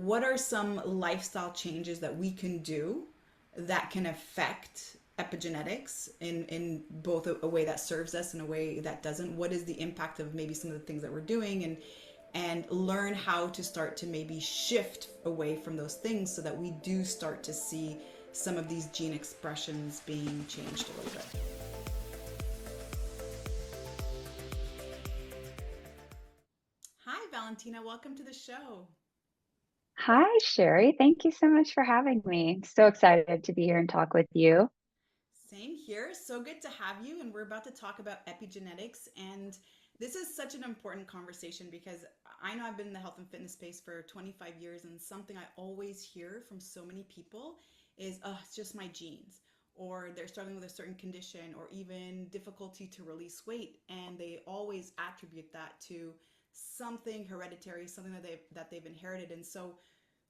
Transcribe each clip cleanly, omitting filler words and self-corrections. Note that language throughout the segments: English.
what are some lifestyle changes that we can do that can affect epigenetics in both a way that serves us and a way that doesn't? What is the impact of maybe some of the things that we're doing, and learn how to start to maybe shift away from those things so that we do start to see some of these gene expressions being changed a little bit. Hi, Valentina. Welcome to the show. Hi, Sherry. Thank you so much for having me. So excited to be here and talk with you. Same here. So good to have you. And we're about to talk about epigenetics. And this is such an important conversation because I know I've been in the health and fitness space for 25 years, and something I always hear from so many people is, oh, it's just my genes, or they're struggling with a certain condition, or even difficulty to release weight. And they always attribute that to something hereditary, something that they've inherited. And so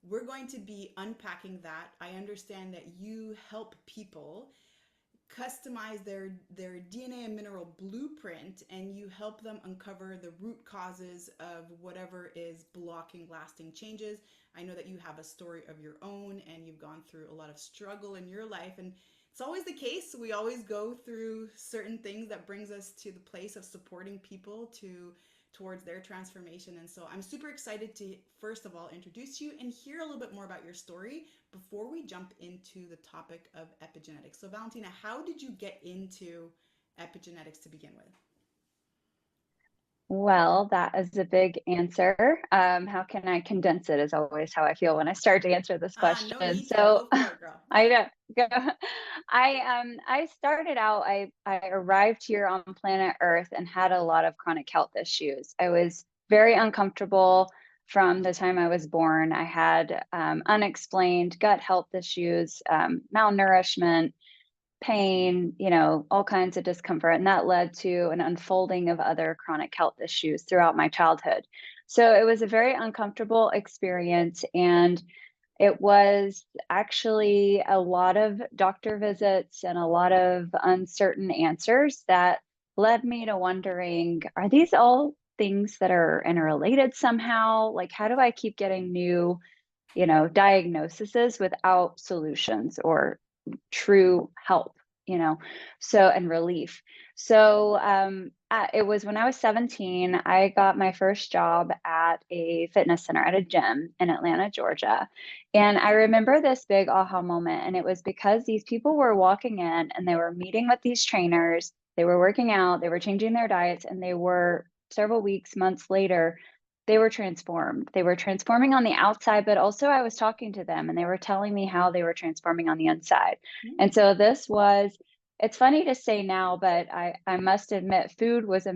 we're going to be unpacking that. I understand that you help people customize their DNA and mineral blueprint, and you help them uncover the root causes of whatever is blocking lasting changes. I know that you have a story of your own and you've gone through a lot of struggle in your life, and it's always the case. We always go through certain things that brings us to the place of supporting people towards their transformation. And so I'm super excited to first of all introduce you and hear a little bit more about your story before we jump into the topic of epigenetics. So Valentina, how did you get into epigenetics to begin with? Well, that is a big answer. How can I condense it is always how I feel when I start to answer this No question. need to. So Go for it, girl. I don't go. I started out. I arrived here on planet Earth and had a lot of chronic health issues. I was very uncomfortable from the time I was born. I had unexplained gut health issues, malnourishment, pain, all kinds of discomfort. And that led to an unfolding of other chronic health issues throughout my childhood. So it was a very uncomfortable experience. And it was actually a lot of doctor visits and a lot of uncertain answers that led me to wondering, are these all things that are interrelated somehow? Like, how do I keep getting new, diagnoses without solutions or true help, you know, and relief. It was when I was 17, I got my first job at a fitness center at a gym in Atlanta, Georgia. And I remember this big aha moment. And it was because these people were walking in and they were meeting with these trainers, they were working out, they were changing their diets, and they were several weeks, months later, they were transformed. They were transforming on the outside, but also I was talking to them and they were telling me how they were transforming on the inside. And Mm. so it's funny to say now, but I must admit sugar was a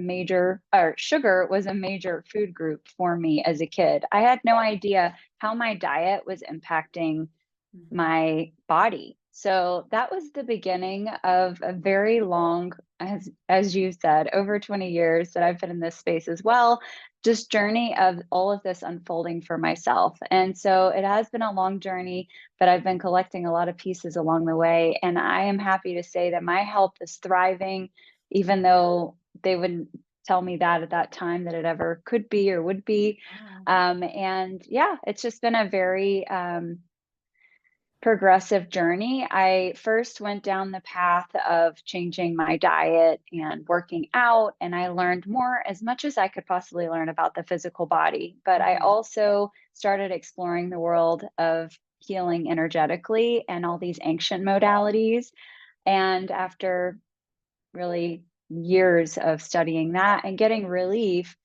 major food group for me as a kid. I had no idea how my diet was impacting Mm-hmm. my body. So that was the beginning of a very long, as you said, over 20 years that I've been in this space as well, just journey of all of this unfolding for myself. And so it has been a long journey, but I've been collecting a lot of pieces along the way. And I am happy to say that my health is thriving, even though they wouldn't tell me that at that time that it ever could be or would be. Wow. And yeah, it's just been a very progressive journey. I first went down the path of changing my diet and working out, and I learned more as much as I could possibly learn about the physical body. But I Mm-hmm. also started exploring the world of healing energetically and all these ancient modalities. And after really years of studying that and getting relief,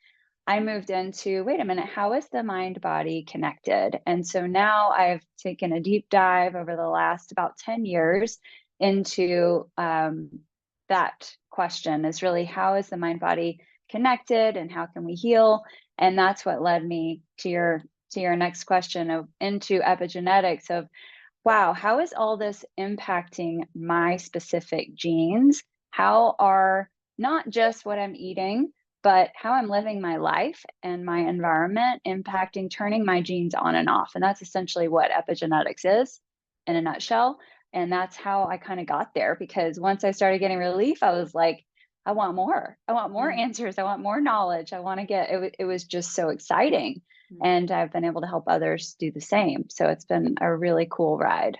I moved into, wait a minute, how is the mind body connected? And so now I've taken a deep dive over the last about 10 years into that question is really how is the mind body connected and how can we heal? And that's what led me to your next question of into epigenetics of wow, how is all this impacting my specific genes? How are not just what I'm eating, but how I'm living my life and my environment impacting turning my genes on and off. And that's essentially what epigenetics is in a nutshell. And that's how I kind of got there because once I started getting relief, I was like, I want more. I want more Mm. answers. I want more knowledge. I want to get it. It was just so exciting. And I've been able to help others do the same. So it's been a really cool ride.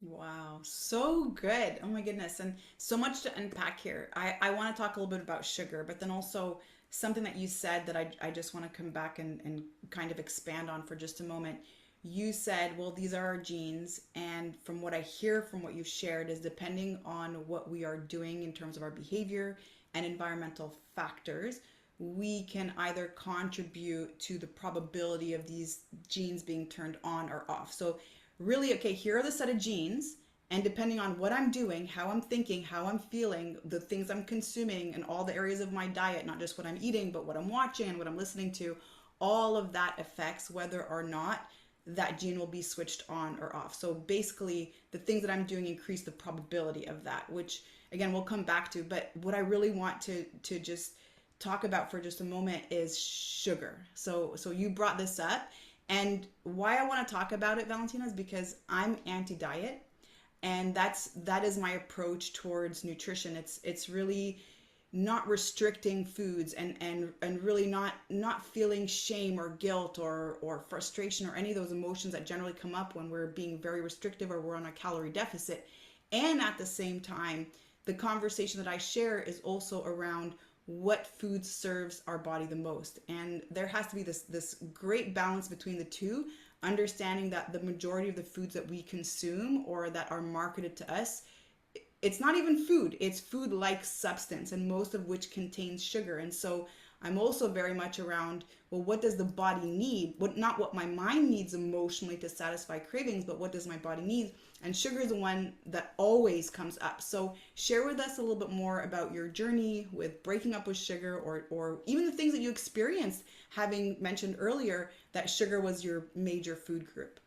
Wow, so good. Oh my goodness. And so much to unpack here. I want to talk a little bit about sugar, but then also something that you said that I just want to come back and kind of expand on for just a moment. You said, well, these are our genes. And from what I hear from what you shared is depending on what we are doing in terms of our behavior and environmental factors, we can either contribute to the probability of these genes being turned on or off. So really, okay, here are the set of genes, and depending on what I'm doing, how I'm thinking, how I'm feeling, the things I'm consuming, and all the areas of my diet, not just what I'm eating, but what I'm watching and what I'm listening to, all of that affects whether or not that gene will be switched on or off. So basically, the things that I'm doing increase the probability of that, which again we'll come back to. But what I really want to just talk about for just a moment is sugar. So you brought this up, and why I want to talk about it, Valentina, is because I'm anti-diet, and that is my approach towards nutrition. It's really not restricting foods, and really not feeling shame or guilt or frustration or any of those emotions that generally come up when we're being very restrictive or we're on a calorie deficit. And at the same time, the conversation that I share is also around what food serves our body the most. And there has to be this great balance between the two, understanding that the majority of the foods that we consume or that are marketed to us, it's not even food, it's food like substance, and most of which contains sugar. And so I'm also very much around, well, what does the body need? What, not what my mind needs emotionally to satisfy cravings, but what does my body need? And sugar is the one that always comes up. So share with us a little bit more about your journey with breaking up with sugar, or even the things that you experienced, having mentioned earlier that sugar was your major food group.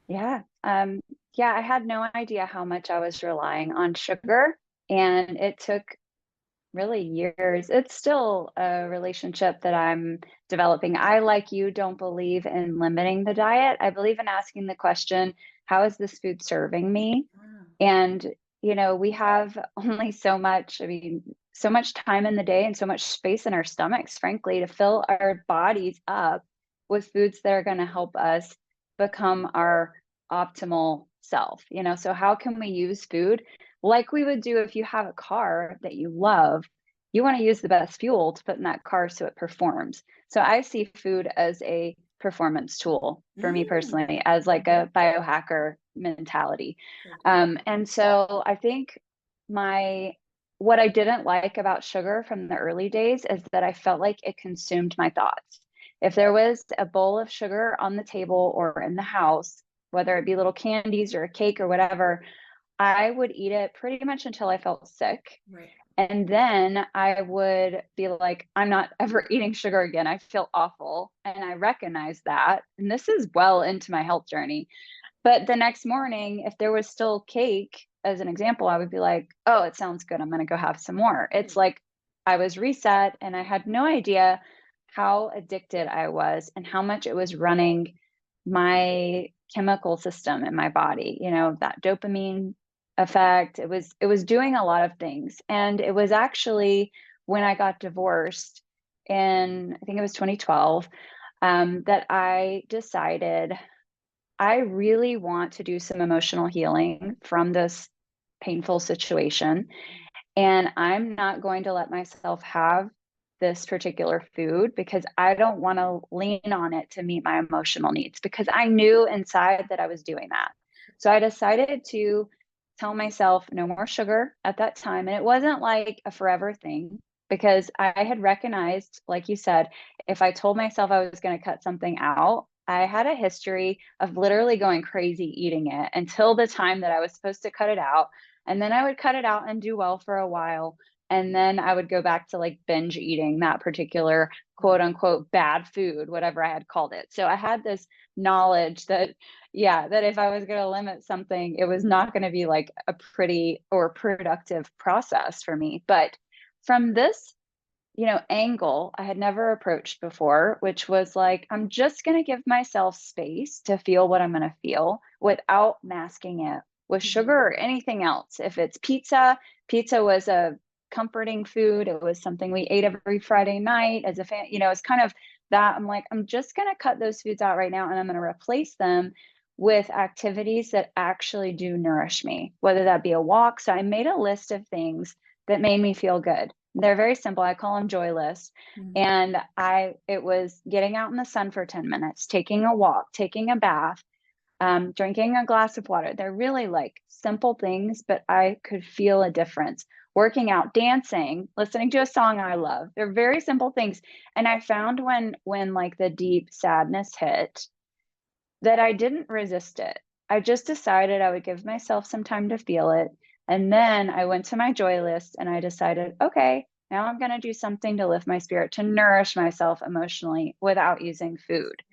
Yeah. Yeah, I had no idea how much I was relying on sugar, and it took really years. It's still a relationship that I'm developing. I, like you, don't believe in limiting the diet. I believe in asking the question, how is this food serving me? Ah, And, we have only so much, I mean, so much time in the day and so much space in our stomachs, frankly, to fill our bodies up with foods that are going to help us become our optimal self. So how can we use food like we would do if you have a car that you love? You want to use the best fuel to put in that car so it performs. So I see food as a performance tool for me mm, personally, as like a biohacker mentality. so good. And so I think my what I didn't like about sugar from the early days is that I felt like it consumed my thoughts. If there was a bowl of sugar on the table or in the house, whether it be little candies or a cake or whatever, I would eat it pretty much until I felt sick. Right. And then I would be like, I'm not ever eating sugar again. I feel awful. And I recognize that. And this is well into my health journey. But the next morning, if there was still cake, as an example, I would be like, oh, it sounds good. I'm going to go have some more. It's Right. like I was reset and I had no idea how addicted I was and how much it was running my chemical system in my body, that dopamine effect. It was doing a lot of things. And it was actually when I got divorced in, I think it was 2012, that I decided I really want to do some emotional healing from this painful situation. And I'm not going to let myself have this particular food because I don't want to lean on it to meet my emotional needs because I knew inside that I was doing that. So I decided to tell myself no more sugar at that time. And it wasn't like a forever thing because I had recognized, like you said, if I told myself I was going to cut something out, I had a history of literally going crazy eating it until the time that I was supposed to cut it out. And then I would cut it out and do well for a while. And then I would go back to like binge eating that particular quote unquote bad food, whatever I had called it. So I had this knowledge that, yeah, that if I was going to limit something, it was not going to be like a pretty or productive process for me. But from this angle I had never approached before, which was like, I'm just going to give myself space to feel what I'm going to feel without masking it with sugar Mhm. or anything else. If it's pizza, pizza was a comforting food. It was something we ate every Friday night as a fan, it's kind of that, I'm like, I'm just going to cut those foods out right now and I'm going to replace them with activities that actually do nourish me, whether that be a walk. So I made a list of things that made me feel good. They're very simple. I call them joy lists. Mm. And it was getting out in the sun for 10 minutes, taking a walk, taking a bath, drinking a glass of water. They're really like simple things, but I could feel a difference. Working out, dancing, listening to a song I love. They're very simple things. And I found when like the deep sadness hit, that I didn't resist it. I just decided I would give myself some time to feel it. And then I went to my joy list and I decided, okay, now I'm going to do something to lift my spirit, to nourish myself emotionally without using food.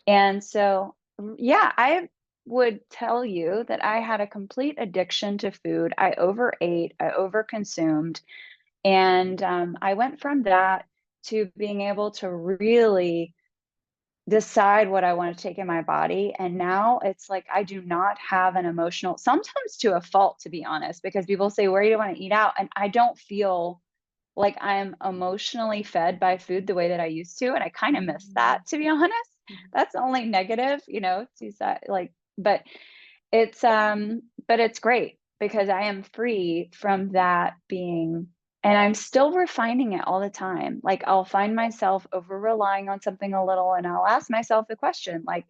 And so, yeah, I would tell you that I had a complete addiction to food. I overate, I overconsumed. And I went from that to being able to really decide what I want to take in my body. And now it's like I do not have an emotional, sometimes to a fault, to be honest, because people say, where do you want to eat out? And I don't feel like I'm emotionally fed by food the way that I used to. And I kind of miss Mm. that, to be honest. That's only negative, to say, like, but it's great because I am free from that being, and I'm still refining it all the time. Like I'll find myself over relying on something a little and I'll ask myself the question, like,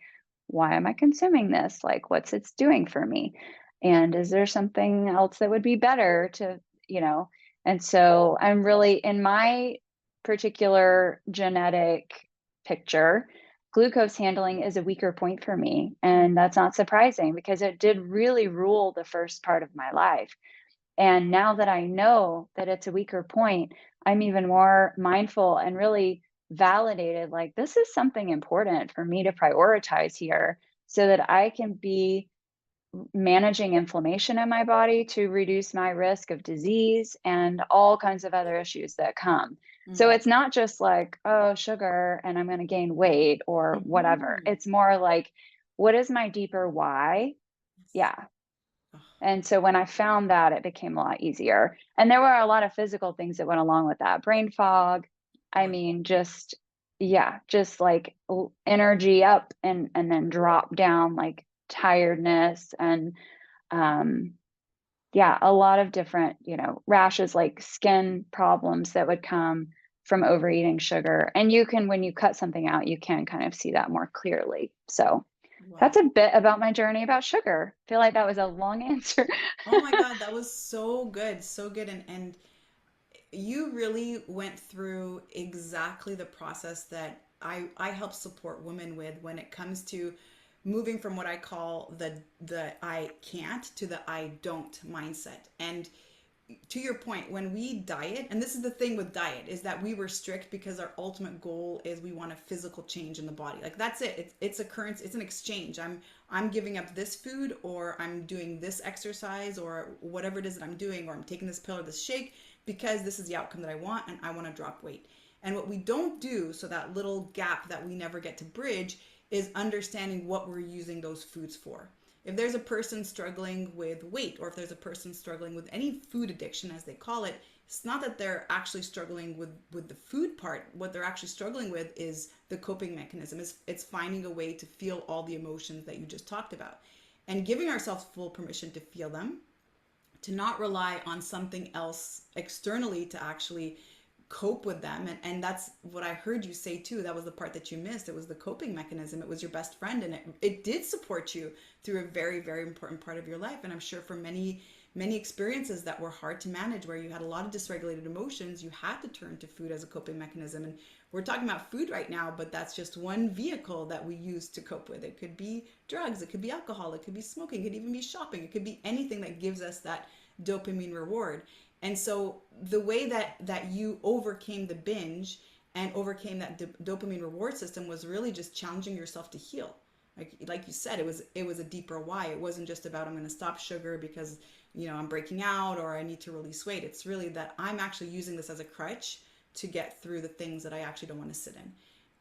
why am I consuming this? Like, what's it's doing for me? And is there something else that would be better to, you know? And so I'm really in my particular genetic picture, glucose handling is a weaker point for me. And that's not surprising because it did really rule the first part of my life. And now that I know that it's a weaker point, I'm even more mindful and really validated like, this is something important for me to prioritize here so that I can be managing inflammation in my body to reduce my risk of disease and all kinds of other issues that come. So Mm. it's not just like, oh, sugar and I'm going to gain weight or whatever. Mhm. It's more like, what is my deeper why? Yes. Yeah. Oh, And so when I found that, it became a lot easier. And there were a lot of physical things that went along with that. Brain fog. I right. mean, yeah, just like energy up and then drop down, like tiredness and um yeah, a lot of different, rashes, like skin problems that would come from overeating sugar. And you can, when you cut something out, you can kind of see that more clearly. So that's Wow. a bit about my journey about sugar. I feel like that was a long answer. Oh my God, that was so good. So good. And you really went through exactly the process that I help support women with when it comes to moving from what I call the I can't to the I don't mindset. And to your point, when we diet, and this is the thing with diet, is that we were strict because our ultimate goal is we want a physical change in the body. Like that's it. It's a currency. It's an exchange. I'm giving up this food, or I'm doing this exercise, or whatever it is that I'm doing, or I'm taking this pill or this shake because this is the outcome that I want, and I want to drop weight. And what we don't do, so that little gap that we never get to bridge, is understanding what we're using those foods for. If there's a person struggling with weight, or if there's a person struggling with any food addiction, as they call it, it's not that they're actually struggling with the food part. What they're actually struggling with is the coping mechanism. It's finding a way to feel all the emotions that you just talked about, and giving ourselves full permission to feel them, to not rely on something else externally to actually cope with them. And that's what I heard you say too. That was the part that you missed. It was the coping mechanism. It was your best friend, and it did support you through a very, very important part of your life. And I'm sure for many experiences that were hard to manage, where you had a lot of dysregulated emotions, you had to turn to food as a coping mechanism. And we're talking about food right now, but that's just one vehicle that we use to cope with. It could be drugs, it could be alcohol, it could be smoking, it could even be shopping, it could be anything that gives us that dopamine reward. And so the way that you overcame the binge and overcame that dopamine reward system was really just challenging yourself to heal. Like you said, it was a deeper why. It wasn't just about I'm going to stop sugar because I'm breaking out or I need to release weight. It's really that I'm actually using this as a crutch to get through the things that I actually don't want to sit in.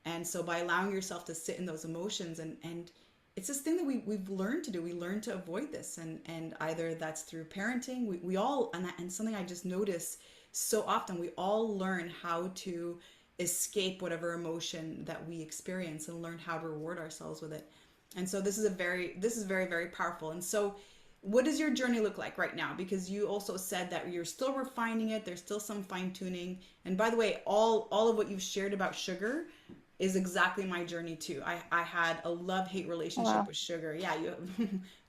And so by allowing yourself to sit in those emotions, and it's this thing that we've learned to do. We learn to avoid this, and either that's through parenting. We all, and something I just notice so often, we all learn how to escape whatever emotion that we experience and learn how to reward ourselves with it. And so this is very, very powerful. And so what does your journey look like right now? Because you also said that you're still refining it. There's still some fine tuning. And by the way, all of what you've shared about sugar is exactly my journey too. I had a love hate Oh, relationship wow. with sugar. Yeah, you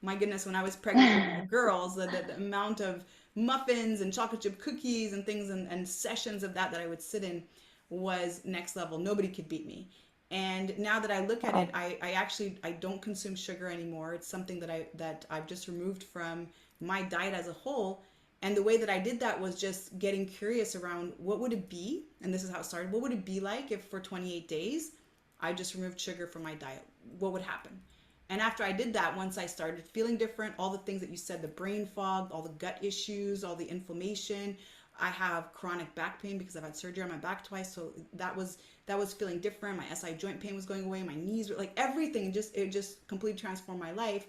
my goodness, when I was pregnant with my girls, the amount of muffins and chocolate chip cookies and things and sessions of that I would sit in was next level. Nobody could beat me. And now that I look at it, Wow. I actually I don't consume sugar anymore. It's something that I've just removed from my diet as a whole. And the way that I did that was just getting curious around what would it be, and this is how it started. What would it be like if for 28 days I just removed sugar from my diet? What would happen? And after I did that, once I started feeling different, all the things that you said, the brain fog, all the gut issues, all the inflammation, I have chronic back pain because I've had surgery on my back twice, so that was feeling different. My SI joint pain was going away, my knees were like everything just it just completely transformed my life.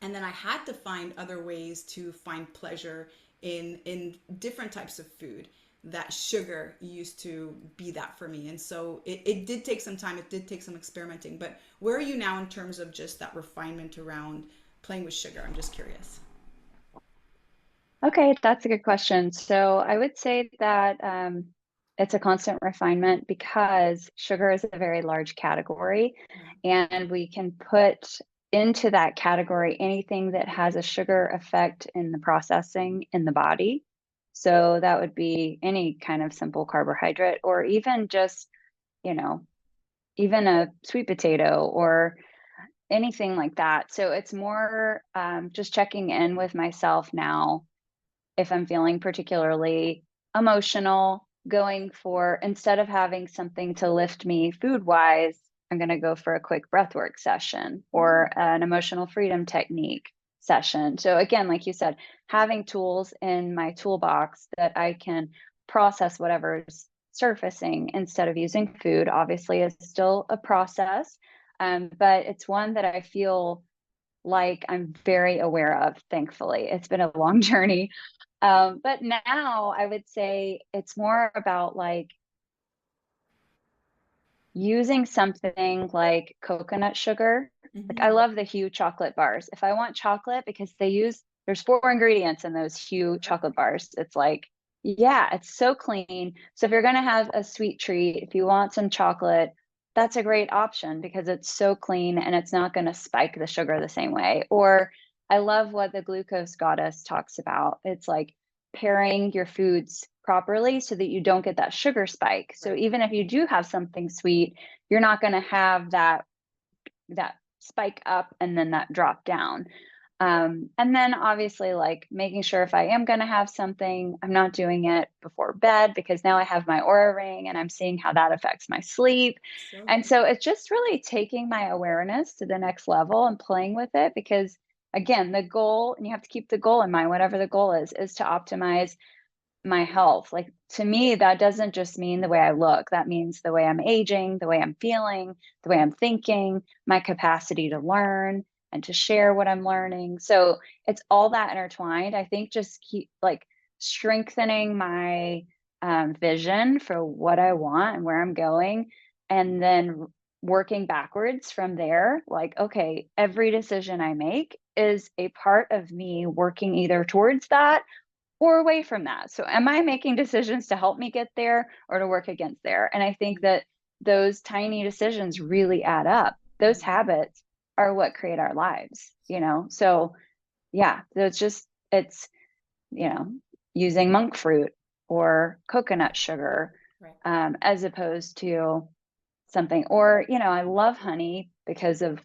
And then I had to find other ways to find pleasure in different types of food. That sugar used to be that for me. And so it did take some time, it did take some experimenting. But where are you now in terms of just that refinement around playing with sugar? I'm just curious. Okay, that's a good question. So I would say that it's a constant refinement because sugar is a very large category, Yeah. and we can put into that category anything that has a sugar effect in the processing in the body. So that would be any kind of simple carbohydrate, or even just, you know, even a sweet potato or anything like that. So it's more just checking in with myself now if I'm feeling particularly emotional, going for, instead of having something to lift me food wise, I'm going to go for a quick breathwork session or Mm, an emotional freedom technique session. So, again, like you said, having tools in my toolbox that I can process whatever's surfacing instead of using food, obviously, is still a process. But it's one that I feel like I'm very aware of, thankfully. It's been a long journey, but now I would say it's more about like using something like coconut sugar. Like I mm-hmm. love the Hue chocolate bars. If I want chocolate, because there's 4 ingredients in those Hue chocolate Perfect. bars. It's like, yeah, it's so clean. So if you're going to have a sweet treat, if you want some chocolate, that's a great option because it's so clean and it's not going to spike the sugar the same way. Or I love what the glucose goddess talks about. It's like pairing your foods properly so that you don't get that sugar spike. So Right. even if you do have something sweet, you're not going to have that spike up and then that drop down. And then obviously, like making sure if I am going to have something, I'm not doing it before bed because now I have my aura ring and I'm seeing how that affects my sleep. So And good. so it's just really taking my awareness to the next level and playing with it because, again, the goal, and you have to keep the goal in mind, whatever the goal is to optimize my health. Like to me, that doesn't just mean the way I look. That means the way I'm aging, the way I'm feeling, the way I'm thinking, my capacity to learn and to share what I'm learning. So it's all that intertwined. I think just keep like strengthening my vision for what I want and where I'm going, and then working backwards from there. Like, okay, every decision I make is a part of me working either towards that or away from that. So am I making decisions to help me get there or to work against there? And I think that those tiny decisions really add up. Those Mhm. habits are what create our lives, you know? So yeah, so it's, you know, using monk fruit or Right. coconut sugar, Right. as opposed to something, or, you know, I love honey because of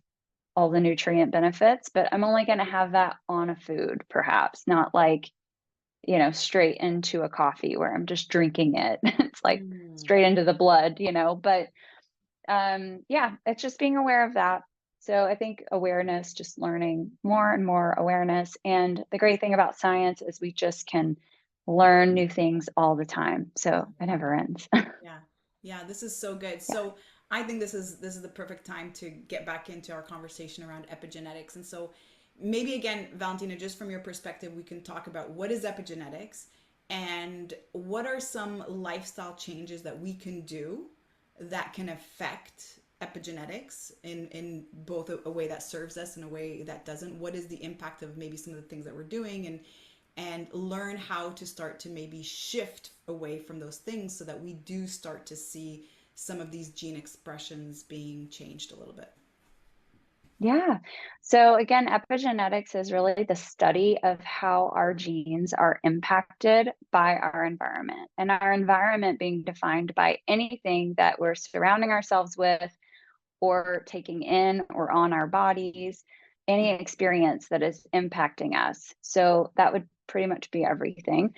all the nutrient benefits, but I'm only going to have that on a food, perhaps not like, you know, straight into a coffee where I'm just drinking it. It's like Mm. straight into the blood, you know, but yeah, it's just being aware of that. So I think awareness, just learning more and more awareness. And the great thing about science is we just can learn new things all the time. So it never ends. Yeah. Yeah, this is so good. So I think this is the perfect time to get back into our conversation around epigenetics. And so maybe again, Valentina, just from your perspective, we can talk about what is epigenetics And what are some lifestyle changes that we can do that can affect epigenetics in both a way that serves us and a way that doesn't? What is the impact of maybe some of the things that we're doing, and learn how to start to maybe shift away from those things so that we do start to see some of these gene expressions being changed a little bit. Yeah. So again, epigenetics is really the study of how our genes are impacted by our environment, and our environment being defined by anything that we're surrounding ourselves with or taking in or on our bodies, any experience that is impacting us. So that would pretty much be everything.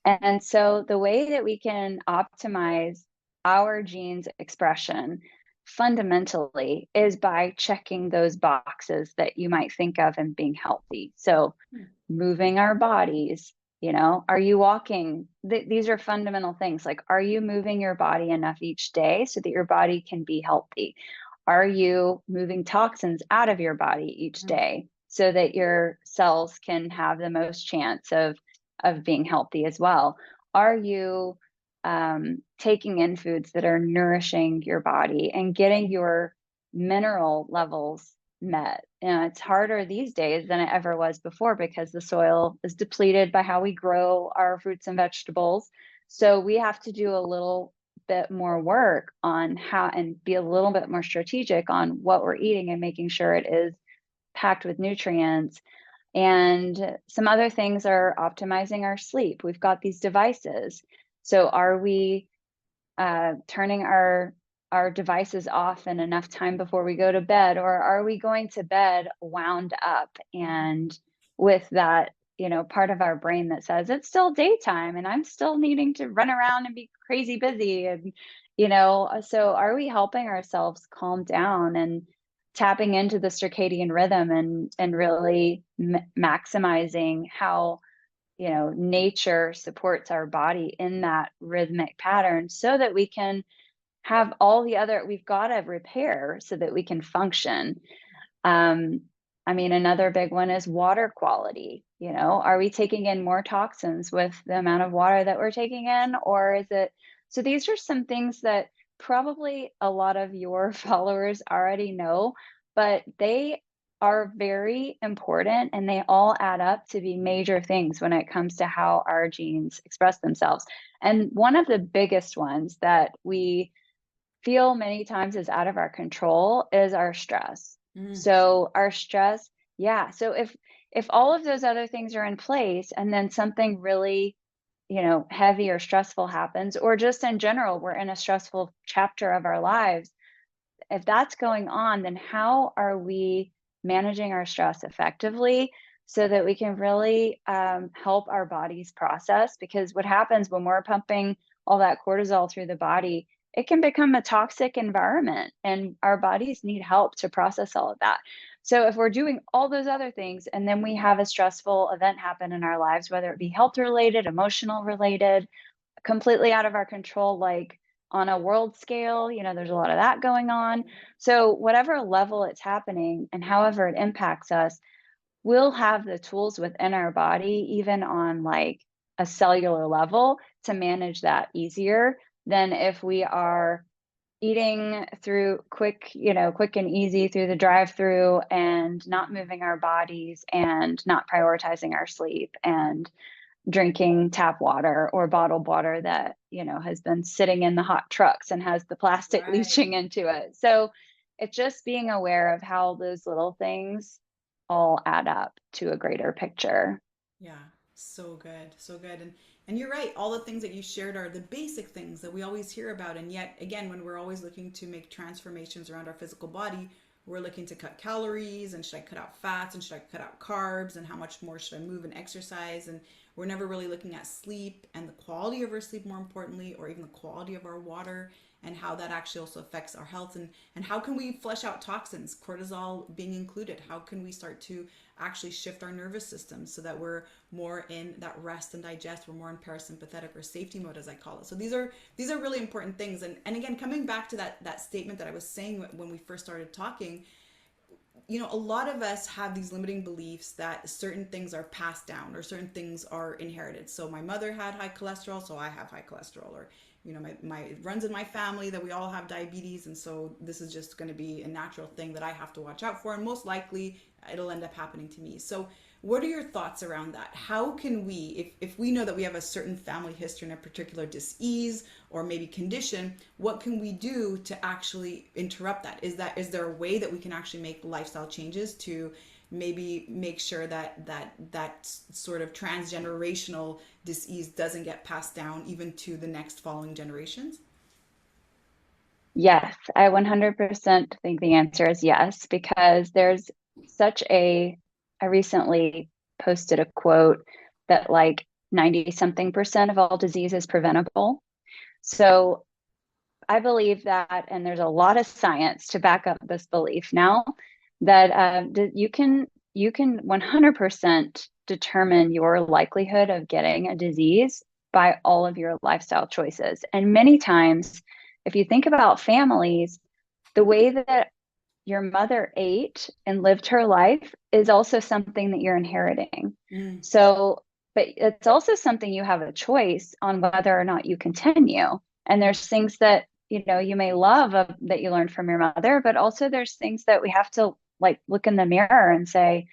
And so the way that we can optimize our genes expression fundamentally is by checking those boxes that you might think of in being healthy. So moving our bodies, are you walking? These are fundamental things. Like, are you moving your body enough each day so that your body can be healthy? Are you moving toxins out of your body each day so that your cells can have the most chance of being healthy as well? Are you taking in foods that are nourishing your body and getting your mineral levels met? It's harder these days than it ever was before because the soil is depleted by how we grow our fruits and vegetables. So we have to do a little bit more work on how and be a little bit more strategic on what we're eating and making sure it is packed with nutrients. And some other things are optimizing our sleep. We've got these devices. So are we turning our devices off in enough time before we go to bed, or are we going to bed wound up and with that part of our brain that says it's still daytime and I'm still needing to run around and be crazy busy, and so are we helping ourselves calm down and tapping into the circadian rhythm and really maximizing how nature supports our body in that rhythmic pattern so that we can have all the other, we've got to repair so that we can function. Um, I mean, another big one is water quality. Are we taking in more toxins with the amount of water that we're taking in, or is it? So these are some things that probably a lot of your followers already know, but they are very important and they all add up to be major things when it comes to how our genes express themselves. And one of the biggest ones that we feel many times is out of our control is our stress. Mm. So our stress, yeah. So if all of those other things are in place and then something really, heavy or stressful happens, or just in general, we're in a stressful chapter of our lives, if that's going on, then how are we managing our stress effectively so that we can really help our bodies process? Because what happens when we're pumping all that cortisol through the body, it can become a toxic environment, and our bodies need help to process all of that. So if we're doing all those other things and then we have a stressful event happen in our lives, whether it be health related, emotional related, completely out of our control, like on a world scale, there's a lot of that going on. So whatever level it's happening and however it impacts us, we'll have the tools within our body, even on like a cellular level, to manage that easier than if we are eating through quick and easy through the drive through and not moving our bodies and not prioritizing our sleep and drinking tap water or bottled water that has been sitting in the hot trucks and has the plastic Right. leaching into it. So it's just being aware of how those little things all add up to a greater picture. Yeah, so good, so good. And you're right, all the things that you shared are the basic things that we always hear about. And yet again, when we're always looking to make transformations around our physical body, we're looking to cut calories, and should I cut out fats, and should I cut out carbs, and how much more should I move and exercise, and we're never really looking at sleep and the quality of our sleep, more importantly, or even the quality of our water, and how that actually also affects our health, and how can we flush out toxins, cortisol being included. How can we start to actually shift our nervous system so that we're more in that rest and digest, we're more in parasympathetic or safety mode, as I call it. So these are really important things. And again, coming back to that statement that I was saying when we first started talking, a lot of us have these limiting beliefs that certain things are passed down or certain things are inherited. So my mother had high cholesterol, so I have high cholesterol. Or, my it runs in my family that we all have diabetes, and so this is just going to be a natural thing that I have to watch out for, and most likely it'll end up happening to me. So what are your thoughts around that? How can we, if we know that we have a certain family history in a particular disease or maybe condition, what can we do to actually interrupt that? Is there a way that we can actually make lifestyle changes to maybe make sure that sort of transgenerational disease doesn't get passed down even to the next following generations? Yes, I 100% think the answer is yes, because there's such I recently posted a quote that like 90 something percent of all disease is preventable. So I believe that, and there's a lot of science to back up this belief now that you can 100% determine your likelihood of getting a disease by all of your lifestyle choices. And many times, if you think about families, the way that your mother ate and lived her life is also something that you're inheriting. Mm, So, but it's also something you have a choice on whether or not you continue. And mm, there's things that, you may love that you learned from your mother, but also there's things that we have to like look in the mirror and say,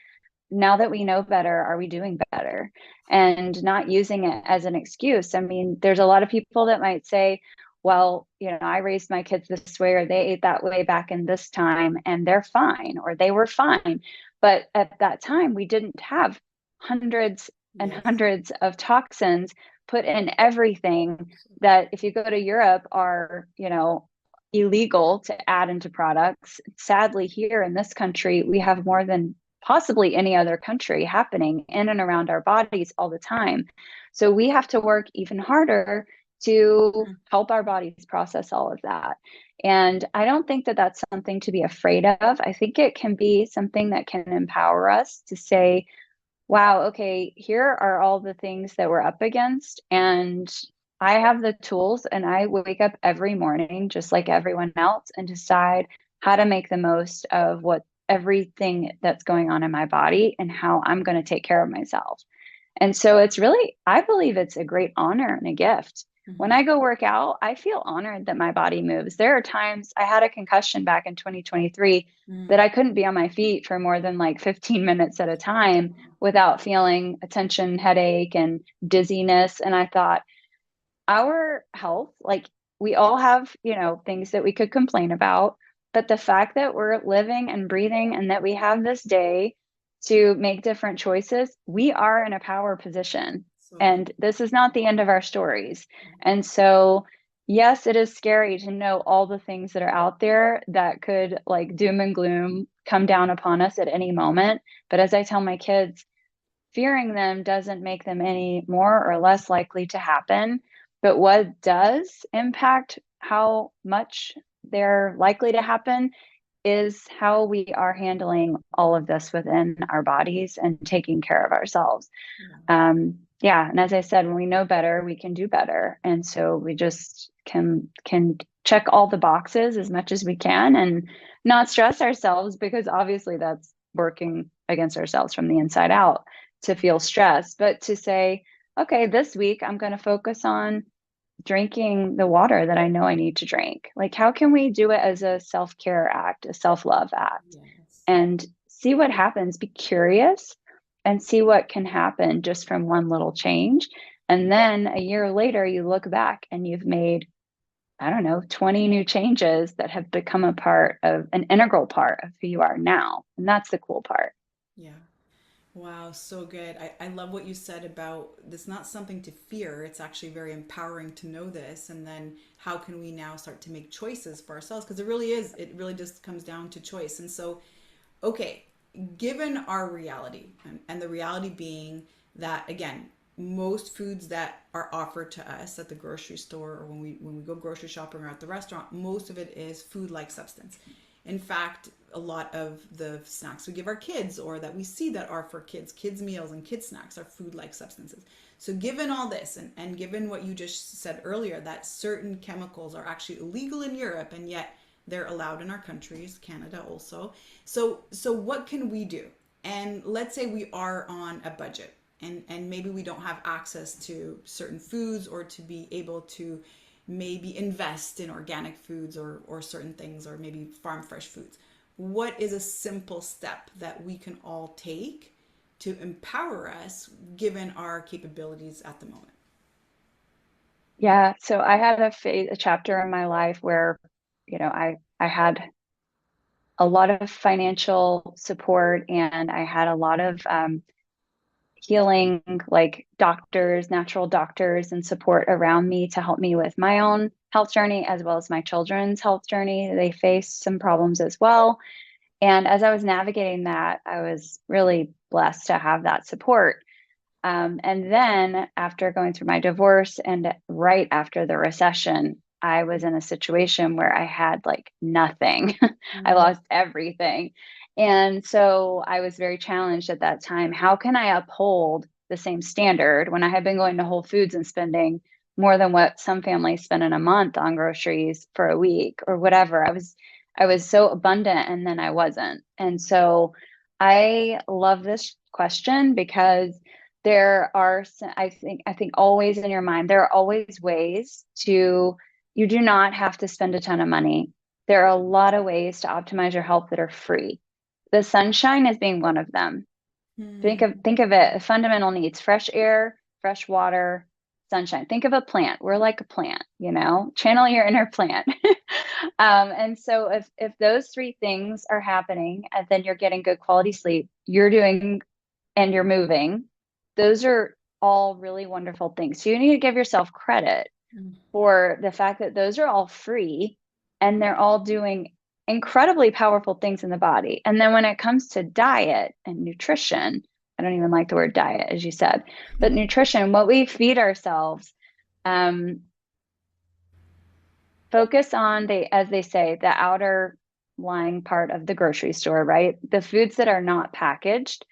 now that we know better, are we doing better? And not using it as an excuse. I mean, there's a lot of people that might say, well, I raised my kids this way, or they ate that way back in this time, and they're fine, or they were fine. But at that time, we didn't have hundreds and yes. hundreds of toxins put in everything that, if you go to Europe, are, illegal to add into products. Sadly, here in this country, we have more than possibly any other country happening in and around our bodies all the time. So we have to work even harder to Mm, help our bodies process all of that. And I don't think that that's something to be afraid of. I think it can be something that can empower us to say, wow, okay, here are all the things that we're up against. And I have the tools, and I wake up every morning, just like everyone else, and decide how to make the most of what everything that's going on in my body and how I'm going to take care of myself. And so it's really, I believe it's a great honor and a gift. When mhm, I go work out, I feel honored that my body moves. There are times I had a concussion back in 2023 mm. that I couldn't be on my feet for more than like 15 minutes at a time without feeling a tension headache and dizziness. And I thought, our health, like we all have, things that we could complain about, but the fact that we're living and breathing and that we have this day to make different choices, we are in a power position. So good. And this is not the end of our stories. And so, yes, it is scary to know all the things that are out there that could like doom and gloom come down upon us at any moment. But as I tell my kids, fearing them doesn't make them any more or less likely to happen. But what does impact how much they're likely to happen is how we are handling all of this within our bodies and taking care of ourselves. Yeah. Yeah, and as I said, when we know better, we can do better, and so we just can check all the boxes as much as we can and not stress ourselves, because obviously that's working against ourselves from the inside out to feel stressed, but to say, okay, this week I'm going to focus on drinking the water that I know I need to drink. Like, how can we do it as a self-care act, a self-love act, Yes. and see what happens? Be curious and see what can happen just from one little change. And then a year later, you look back and you've made, I don't know, 20 new changes that have become a part of an integral part of who you are now. And that's the cool part. Yeah. Wow, so good. I love what you said about this not something to fear. It's actually very empowering to know this. And then how can we now start to make choices for ourselves? Because it really just comes down to choice. And so, okay, given our reality, and the reality being that, again, most foods that are offered to us at the grocery store or when we go grocery shopping or at the restaurant, most of it is food like substance. In fact, a lot of the snacks we give our kids or that we see that are for kids meals and kids snacks are food like substances. So given all this, and given what you just said earlier, that certain chemicals are actually illegal in Europe, and yet They're allowed in our countries, Canada also. So what can we do? And let's say we are on a budget, and maybe we don't have access to certain foods, or to be able to maybe invest in organic foods, or certain things, or maybe farm fresh foods. What is a simple step that we can all take to empower us given our capabilities at the moment? Yeah. So I had a chapter in my life where, I had a lot of financial support, and I had a lot of healing, like doctors, natural doctors, and support around me to help me with my own health journey as well as my children's health journey. They faced some problems as well. And as I was navigating that, I was really blessed to have that support. And then after going through my divorce and right after the recession, I was in a situation where I had like nothing. I Mm, lost everything. And so I was very challenged at that time. How can I uphold the same standard when I had been going to Whole Foods and spending more than what some families spend in a month on groceries for a week or whatever? I was so abundant, and then I wasn't. And so I love this question because there are, I think always in your mind, there are always ways to, you do not have to spend a ton of money. There are a lot of ways to optimize your health that are free. The sunshine is being one of them. Think mm, of think of it, fundamental needs: fresh air, fresh water, sunshine. Think of a plant. We're like a plant, channel your inner plant. And so if those three things are happening, and then you're getting good quality sleep, you're doing, and you're moving, those are all really wonderful things. So you need to give yourself credit mm, for the fact that those are all free, and they're all doing incredibly powerful things in the body. And then when it comes to diet and nutrition, I don't even like the word diet, as you said, but nutrition, what we feed ourselves, um, focus on as they say, the outer lying part of the grocery store, right? The foods that are not packaged,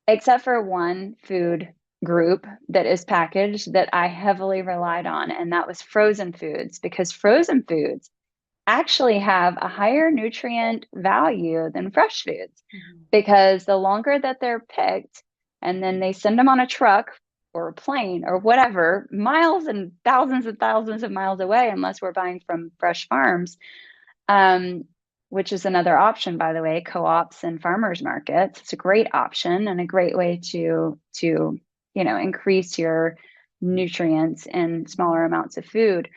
except for one food group that is packaged that I heavily relied on, and that was frozen foods, because frozen foods actually have a higher nutrient value than fresh foods, mm, because the longer that they're picked, and then they send them on a truck or a plane or whatever, miles and thousands of miles away, unless we're buying from fresh farms, um, which is another option, by the way, co-ops and farmers markets. It's a great option and a great way to increase your nutrients in smaller amounts of food.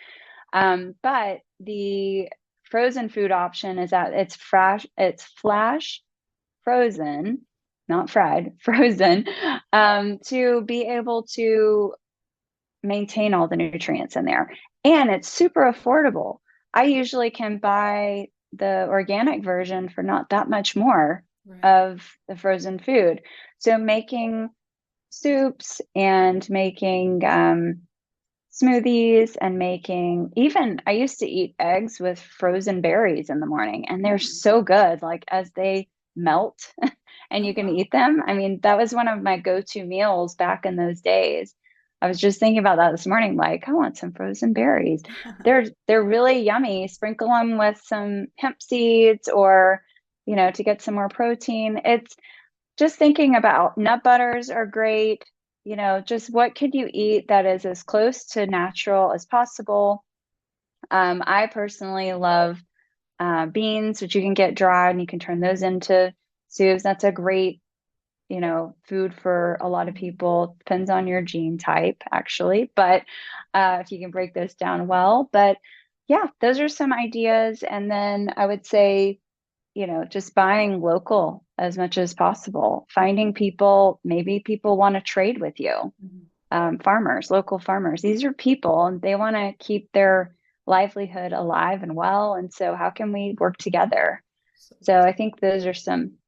But the frozen food option is that it's flash frozen, not fried, frozen, to be able to maintain all the nutrients in there. And it's super affordable. I usually can buy the organic version for not that much more right. of the frozen food. So making soups and making smoothies and making, even I used to eat eggs with frozen berries in the morning, and they're Mm. so good, like as they melt and Oh, you can wow. eat them. I mean, that was one of my go-to meals back in those days. I was just thinking about that this morning, like I want some frozen berries. They're really yummy. Sprinkle them with some hemp seeds, or to get some more protein. It's just thinking about nut butters are great. Just what could you eat that is as close to natural as possible. I personally love beans, which you can get dried and you can turn those into soups. That's a great, food for a lot of people. Depends on your gene type, actually, but if you can break those down well. But yeah, those are some ideas. And then I would say, just buying local as much as possible, finding people, maybe people want to trade with you, Mhm. farmers, local farmers. These are people, and they want to keep their livelihood alive and well. And so, how can we work together? So So, good. I think those are some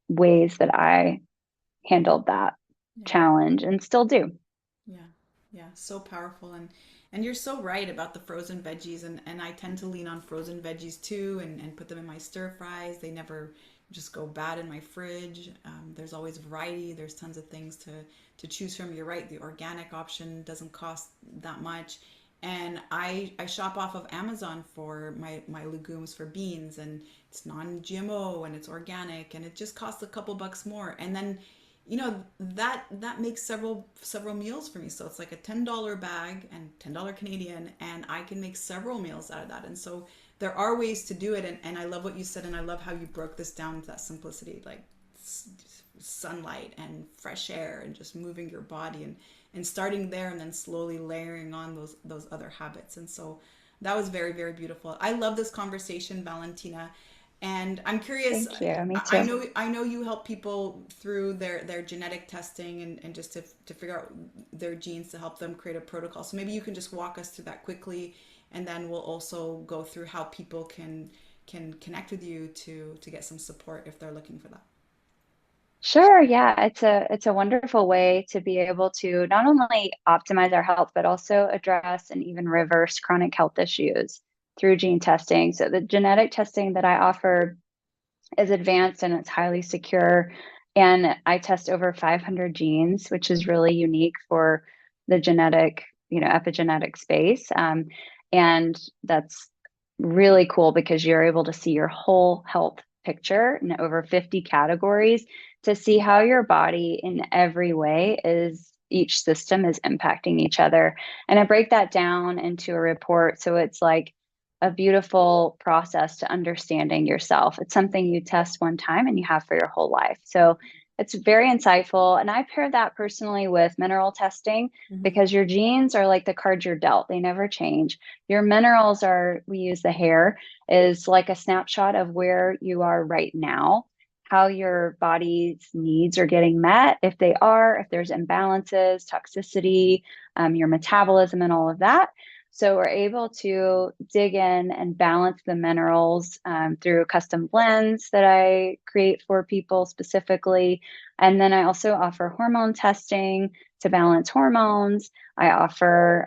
ways that I handled that Yeah. challenge and still do. Yeah. Yeah. So powerful. And you're so right about the frozen veggies, and I tend to lean on frozen veggies too, and put them in my stir fries. They never just go bad in my fridge. There's always variety. There's tons of things to choose from. You're right. The organic option doesn't cost that much. And I shop off of Amazon for my legumes for beans, and it's non-GMO and it's organic, and it just costs a couple bucks more. And then, that makes several meals for me. So it's like a $10 bag and $10 Canadian, and I can make several meals out of that. And so there are ways to do it, and I love what you said, and I love how you broke this down to that simplicity, like sunlight and fresh air and just moving your body, and starting there and then slowly layering on those other habits. And so that was very, very beautiful. I love this conversation, Valentina. And I'm curious, Thank you. Me I too. know I know you help people through their genetic testing, and just to figure out their genes to help them create a protocol. So maybe you can just walk us through that quickly, and then we'll also go through how people can connect with you to get some support if they're looking for that. Sure, yeah, it's a wonderful way to be able to not only optimize our health, but also address and even reverse chronic health issues through gene testing. So the genetic testing that I offer is advanced and it's highly secure. And I test over 500 genes, which is really unique for the genetic, epigenetic space. And that's really cool because you're able to see your whole health picture in over 50 categories to see how your body in every way is each system is impacting each other. And I break that down into a report. So it's like a beautiful process to understanding yourself. It's something you test one time and you have for your whole life. So it's very insightful. And I pair that personally with mineral testing Mm-hmm. because your genes are like the cards you're dealt, they never change. Your minerals are, we use the hair, is like a snapshot of where you are right now, how your body's needs are getting met, if they are, if there's imbalances, toxicity, your metabolism, and all of that. So we're able to dig in and balance the minerals through custom blends that I create for people specifically. And then I also offer hormone testing to balance hormones. I offer,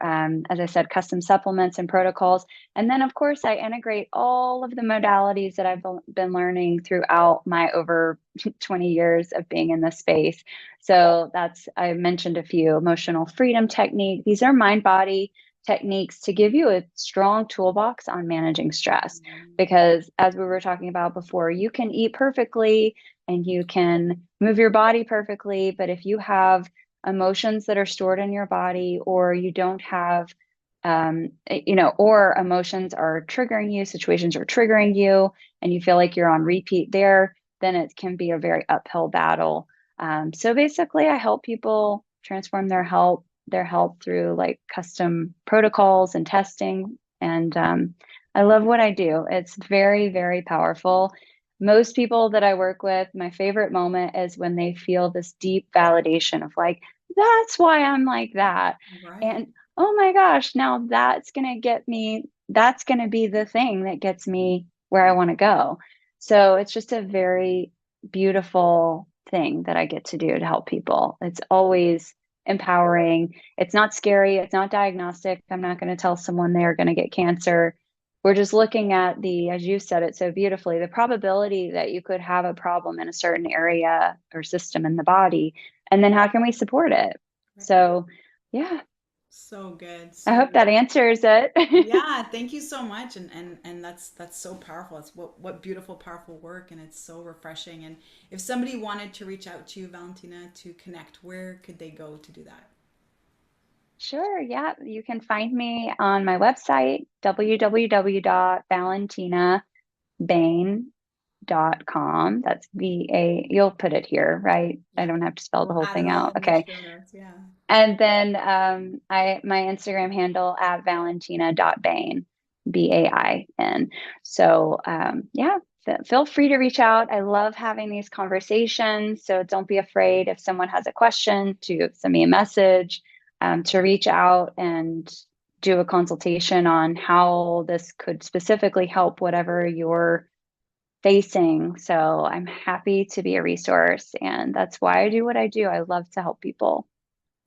as I said, custom supplements and protocols. And then, of course, I integrate all of the modalities that I've been learning throughout my over 20 years of being in this space. So I mentioned a few emotional freedom technique. These are mind body techniques to give you a strong toolbox on managing stress. Because as we were talking about before, you can eat perfectly and you can move your body perfectly. But if you have emotions that are stored in your body, or you don't have, or emotions are triggering you, situations are triggering you, and you feel like you're on repeat there, then it can be a very uphill battle. So basically, I help people transform their health through like custom protocols and testing. And I love what I do. It's very, very powerful. Most people that I work with, my favorite moment is when they feel this deep validation of like, that's why I'm like that. Right. And oh my gosh, now that's going to be the thing that gets me where I want to go. So it's just a very beautiful thing that I get to do to help people. It's always empowering. It's not scary. It's not diagnostic. I'm not going to tell someone they're going to get cancer. We're just looking at as you said it so beautifully, the probability that you could have a problem in a certain area or system in the body, and then how can we support it? Right. So, yeah, So good. I So hope that answers it. yeah, thank you so much. And that's so powerful. It's what beautiful, powerful work, and it's so refreshing. And if somebody wanted to reach out to you, Valentina, to connect, where could they go to do that? Sure, yeah, you can find me on my website, www.valentinabain.com. That's you'll put it here, right? I Yeah. don't have to spell the We'll whole add it thing all out. in the Okay. show notes. Yeah. And then I my Instagram handle at valentina.bain, Bain. So yeah, feel free to reach out. I love having these conversations. So don't be afraid if someone has a question to send me a message, to reach out and do a consultation on how this could specifically help whatever you're facing. So I'm happy to be a resource. And that's why I do what I do. I love to help people.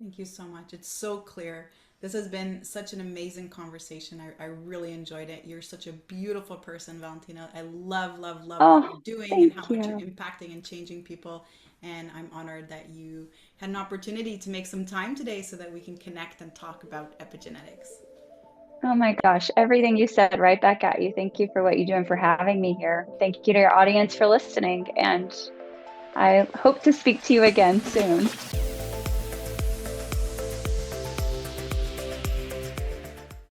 Thank you so much. It's so clear. This has been such an amazing conversation. I really enjoyed it. You're such a beautiful person, Valentina. I love, love, love what you're Oh, doing and how thank much you're you. impacting and changing people. And I'm honored that you had an opportunity to make some time today so that we can connect and talk about epigenetics. Oh my gosh, everything you said right back at you. Thank you for what you do and for having me here. Thank you to your audience for listening. And I hope to speak to you again soon.